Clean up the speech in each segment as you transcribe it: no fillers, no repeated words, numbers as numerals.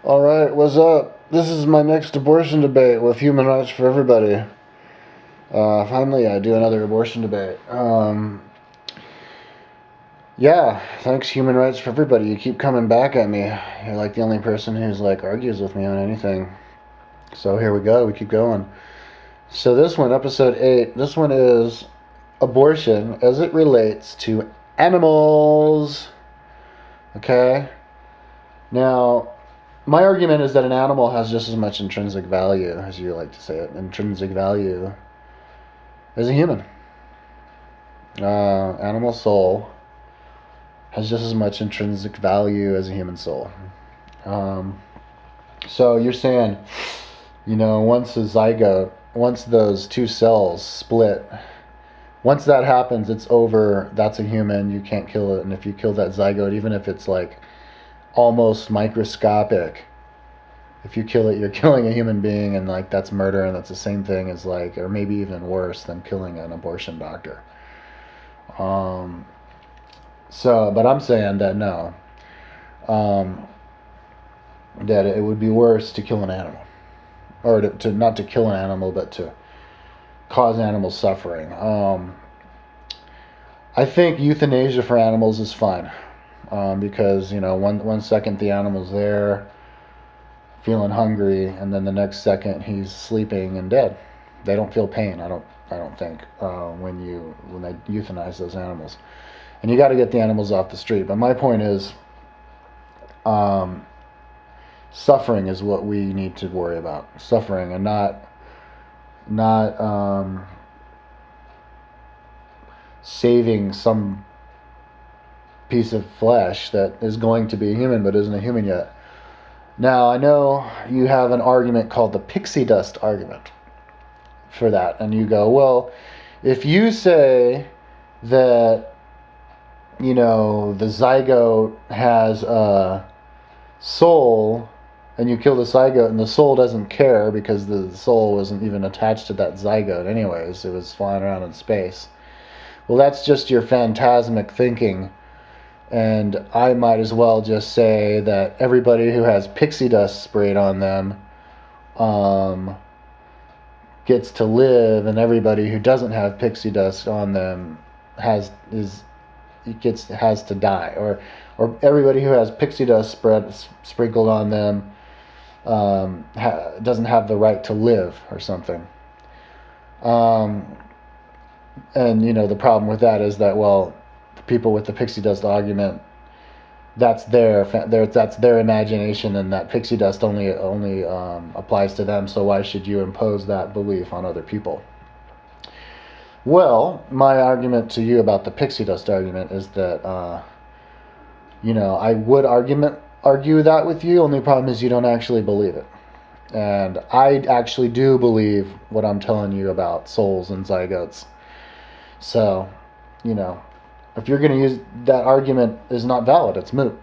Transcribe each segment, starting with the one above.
All right, what's up? This is my next abortion debate with Human Rights for Everybody. Finally, I do another abortion debate. Yeah, thanks, Human Rights for Everybody. You keep coming back at me. You're like the only person who's like argues with me on anything. So here we go. We keep going. So this one, episode 8. This one is abortion as it relates to animals. Okay. Now, my argument is that an animal has just as much intrinsic value, as you like to say it, intrinsic value, as a human. Animal soul has just as much intrinsic value as a human soul. So you're saying, once those two cells split, once that happens, it's over. That's a human. You can't kill it. And if you kill that zygote, even if it's like almost microscopic, if you kill it, you're killing a human being, and like that's murder, and that's the same thing as like, or maybe even worse than killing an abortion doctor. But I'm saying that no, that it would be worse to kill an animal, or to not to kill an animal, but to cause animal suffering. I think euthanasia for animals is fine, because one second the animal's there, feeling hungry, and then the next second he's sleeping and dead. They don't feel pain. I don't think when they euthanize those animals, and you got to get the animals off the street. But my point is, suffering is what we need to worry about. Suffering, and not saving some piece of flesh that is going to be a human but isn't a human yet. Now, I know you have an argument called the pixie dust argument for that, and you go, well, if you say that the zygote has a soul, and you kill the zygote, and the soul doesn't care because the soul wasn't even attached to that zygote anyways, it was flying around in space. Well, that's just your phantasmic thinking, and I might as well just say that everybody who has pixie dust sprayed on them gets to live, and everybody who doesn't have pixie dust on them has to die, or everybody who has pixie dust sprinkled on them doesn't have the right to live, or something. And the problem with that is that, well, the people with the pixie dust argument, that's their imagination, and that pixie dust only applies to them. So why should you impose that belief on other people? Well, my argument to you about the pixie dust argument is that I would argue that with you. Only problem is you don't actually believe it, and I actually do believe what I'm telling you about souls and zygotes. So, if you're going to use that argument, is not valid. It's moot.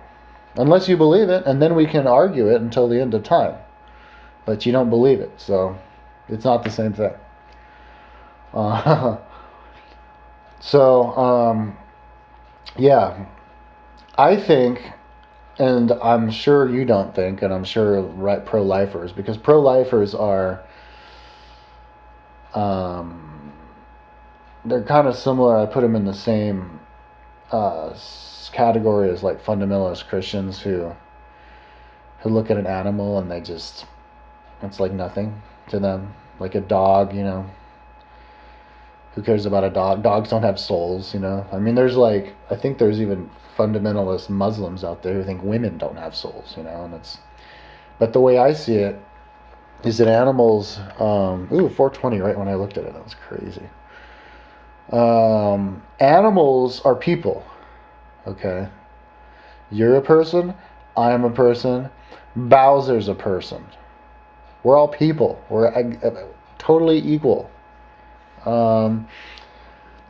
Unless you believe it, and then we can argue it until the end of time. But you don't believe it, so it's not the same thing. Yeah, I think, and I'm sure you don't think, and I'm sure pro-lifers, because pro-lifers are, they're kind of similar. I put them in the same category as like fundamentalist Christians who look at an animal and it's like nothing to them. Like a dog, who cares about a dog? Dogs don't have souls, I mean, I think there's even fundamentalist Muslims out there who think women don't have souls, but the way I see it is that animals, 420 right when I looked at it, that was crazy. Animals are people, okay? You're a person, I'm a person, Bowser's a person. We're all people. We're totally equal.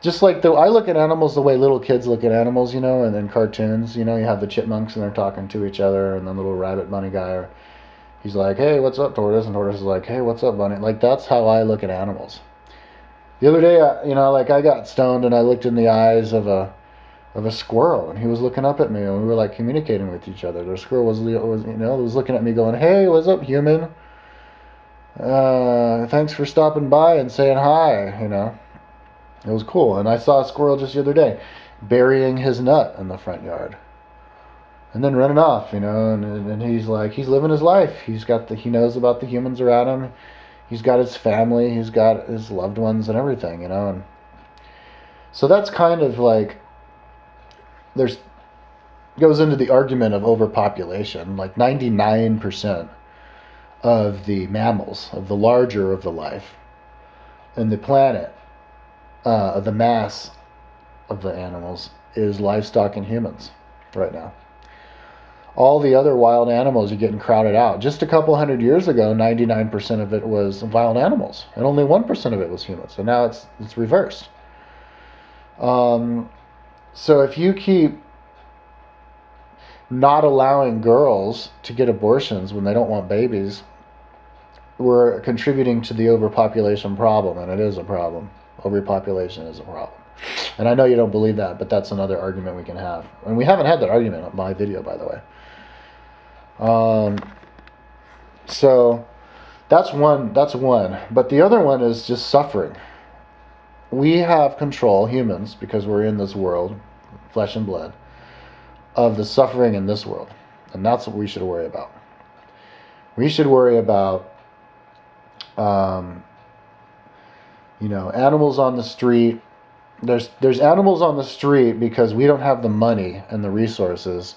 Just like I look at animals the way little kids look at animals, and in cartoons, you have the chipmunks and they're talking to each other, and the little rabbit bunny guy, he's like, hey, what's up, tortoise? And tortoise is like, hey, what's up, bunny? Like, that's how I look at animals. The other day, I got stoned and I looked in the eyes of a of a squirrel, and he was looking up at me, and we were like communicating with each other. The squirrel was looking at me, going, "Hey, what's up, human? Thanks for stopping by and saying hi." It was cool. And I saw a squirrel just the other day burying his nut in the front yard, and then running off. And he's like, he's living his life. He knows about the humans around him. He's got his family. He's got his loved ones and everything. And so that's kind of like there's goes into the argument of overpopulation. Like 99% of the mammals, of the larger of the life, and the planet, the mass of the animals is livestock and humans right now. All the other wild animals are getting crowded out. Just a couple hundred years ago, 99% of it was wild animals, and only 1% of it was humans. And now it's reversed. So if you keep not allowing girls to get abortions when they don't want babies, we're contributing to the overpopulation problem, and it is a problem. Overpopulation is a problem. And I know you don't believe that, but that's another argument we can have. And we haven't had that argument on my video, by the way. So that's one. But the other one is just suffering. We have control, humans, because we're in this world, flesh and blood, of the suffering in this world. And that's what we should worry about. We should worry about animals on the street. There's animals on the street because we don't have the money and the resources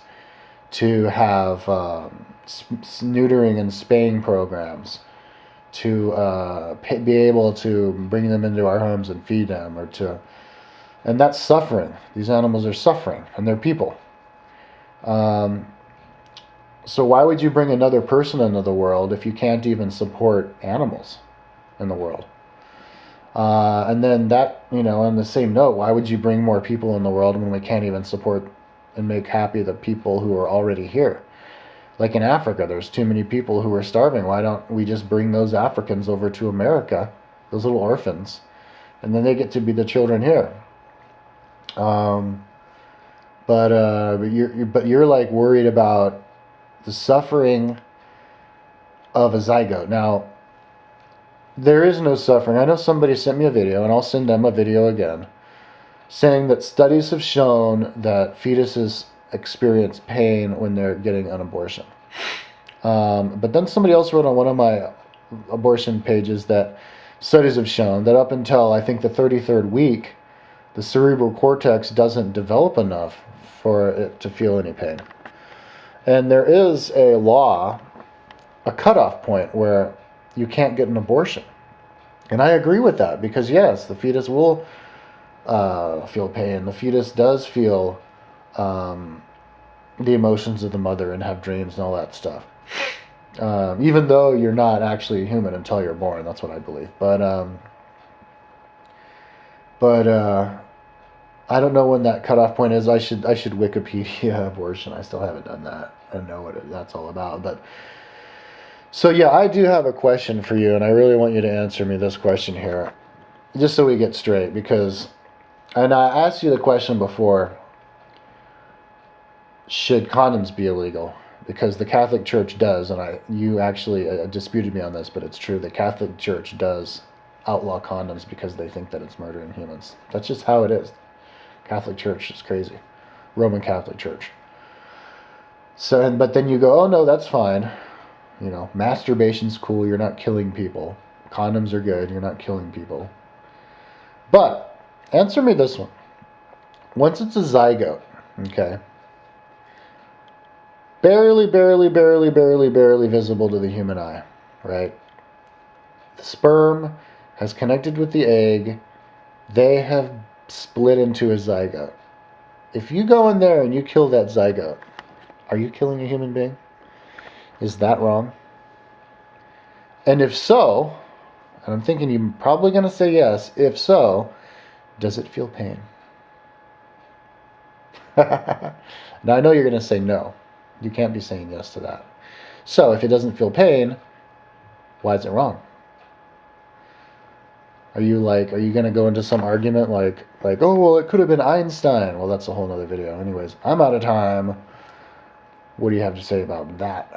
to have neutering and spaying programs, to be able to bring them into our homes and feed them, and that's suffering. These animals are suffering, and they're people. So why would you bring another person into the world if you can't even support animals in the world? And then that, on the same note, why would you bring more people in the world when we can't even support and make happy the people who are already here? Like in Africa, there's too many people who are starving. Why don't we just bring those Africans over to America, those little orphans, and then they get to be the children here? But you're like worried about the suffering of a zygote. Now, there is no suffering. I know somebody sent me a video, and I'll send them a video again, saying that studies have shown that fetuses experience pain when they're getting an abortion. But then somebody else wrote on one of my abortion pages that studies have shown that up until, I think, the 33rd week, the cerebral cortex doesn't develop enough for it to feel any pain. And there is a law, a cutoff point where you can't get an abortion. And I agree with that because, yes, the fetus will feel pain. The fetus does feel the emotions of the mother and have dreams and all that stuff. Even though you're not actually human until you're born. That's what I believe. But I don't know when that cutoff point is. I should Wikipedia abortion. I still haven't done that. I know what that's all about. But so yeah, I do have a question for you, and I really want you to answer me this question here, just so we get straight. And I asked you the question before: should condoms be illegal? Because the Catholic Church does, and you actually disputed me on this, but it's true. The Catholic Church does outlaw condoms because they think that it's murdering humans. That's just how it is. Catholic Church is crazy. Roman Catholic Church. So, but then you go, oh no, that's fine. Masturbation's cool. You're not killing people. Condoms are good. You're not killing people. But answer me this one. Once it's a zygote, okay, barely visible to the human eye, right? The sperm has connected with the egg. They have split into a zygote. If you go in there and you kill that zygote, are you killing a human being? Is that wrong? And if so, and I'm thinking you're probably going to say yes, if so, does it feel pain? Now, I know you're going to say no. You can't be saying yes to that. So, if it doesn't feel pain, why is it wrong? Are you going to go into some argument like, oh, well, it could have been Einstein? Well, that's a whole other video. Anyways, I'm out of time. What do you have to say about that?